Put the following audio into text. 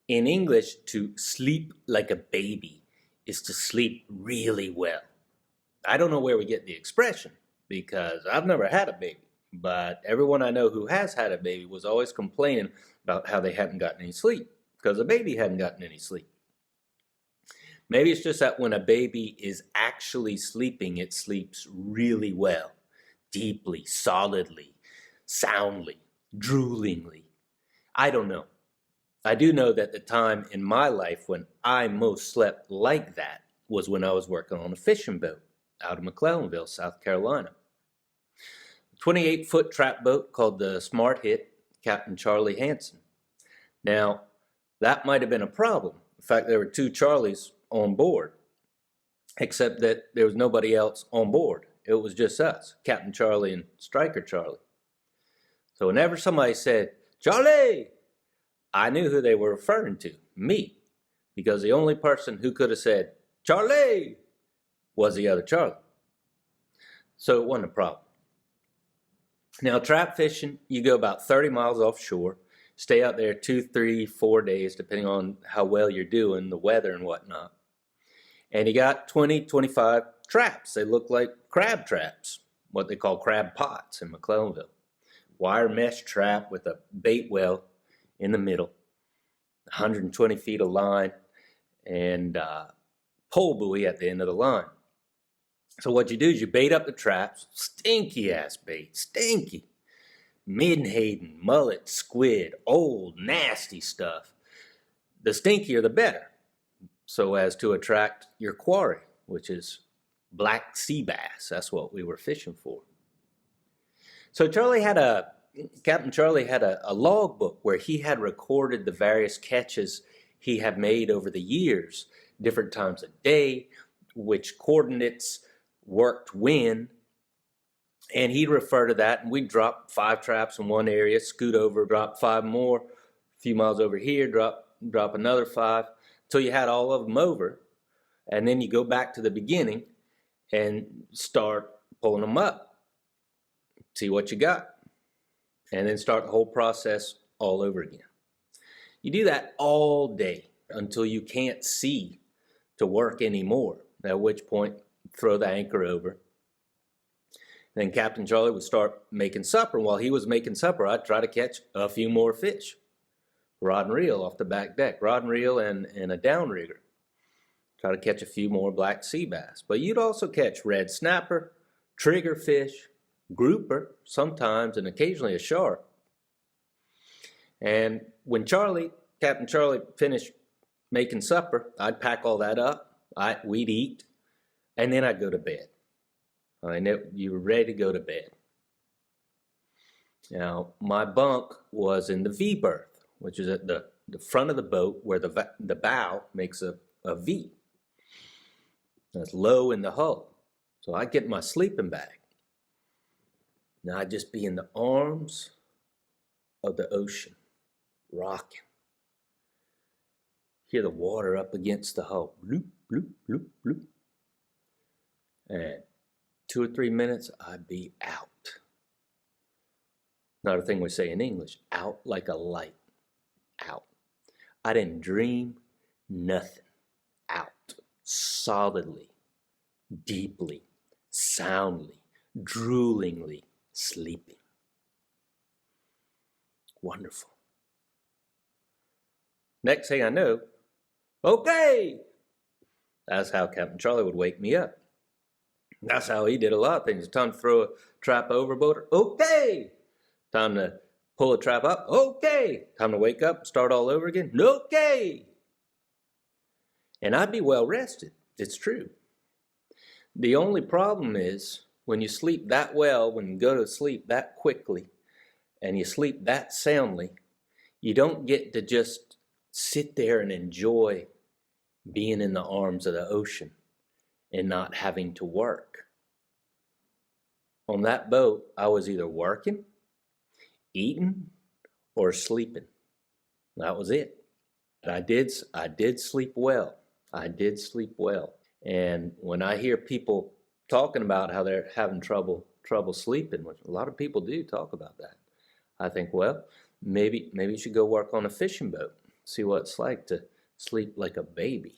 In English, to sleep like a baby is to sleep really well. I don't know where we get the expression because I've never had a baby, but everyone I know who has had a baby was always complaining about how they hadn't gotten any sleep because the baby hadn't gotten any sleep. Maybe it's just that when a baby is actually sleeping, it sleeps really well, deeply, solidly, soundly, droolingly. I don't know. I do know that the time in my life when I most slept like that was when I was working on a fishing boat out of McClellanville, South Carolina. A 28-foot trap boat called the Smart Hit, Captain Charlie Hanson. Now, that might have been a problem. In fact, there were two Charlies on board, except that there was nobody else on board. It was just us, Captain Charlie and Striker Charlie. So whenever somebody said, "Charlie," I knew who they were referring to, me, because the only person who could have said, "Charlie," was the other Charlie. So it wasn't a problem. Now, trap fishing, you go about 30 miles offshore, stay out there 2, 3, 4 days, depending on how well you're doing, the weather and whatnot. And you got 20, 25 traps. They look like crab traps, what they call crab pots in McClellanville. Wire mesh trap with a bait well in the middle, 120 feet of line, and pole buoy at the end of the line. So what you do is you bait up the traps, stinky ass bait, stinky. Menhaden, mullet, squid, old, nasty stuff. The stinkier the better, so as to attract your quarry, which is black sea bass. That's what we were fishing for. So Captain Charlie had a log book where he had recorded the various catches he had made over the years, different times of day, which coordinates worked when, and he'd refer to that, and we'd drop 5 traps in one area, scoot over, drop 5 more, a few miles over here, drop another 5, till you had all of them over, and then you go back to the beginning and start pulling them up, see what you got, and then start the whole process all over again. You do that all day until you can't see to work anymore, at which point throw the anchor over. Then Captain Charlie would start making supper. While he was making supper, I'd try to catch a few more fish. Rod and reel off the back deck, rod and reel and a downrigger. Try to catch a few more black sea bass. But you'd also catch red snapper, triggerfish, grouper, sometimes, and occasionally a shark. And when Captain Charlie finished making supper, I'd pack all that up, we'd eat, and then I'd go to bed. You were ready to go to bed. Now, my bunk was in the V-berth, which is at the front of the boat where the bow makes a V. That's low in the hull. So I'd get my sleeping bag. Now I'd just be in the arms of the ocean, rocking. Hear the water up against the hull. Bloop, bloop, bloop, bloop. And 2 or 3 minutes, I'd be out. Another thing we say in English, out like a light. Out. I didn't dream nothing. Out. Solidly, deeply, soundly, droolingly sleeping. Wonderful. Next thing I know, okay! That's how Captain Charlie would wake me up. That's how he did a lot of things. Time to throw a trap overboard. Okay. Time to pull a trap up. Okay. Time to wake up, start all over again. Okay. And I'd be well rested. It's true. The only problem is when you sleep that well, when you go to sleep that quickly, and you sleep that soundly, you don't get to just sit there and enjoy being in the arms of the ocean and not having to work. On that boat, I was either working, eating, or sleeping. That was it. But I did sleep well. I did sleep well. And when I hear people talking about how they're having trouble sleeping, which a lot of people do talk about that, I think, well, maybe you should go work on a fishing boat. see what it's like to sleep like a baby.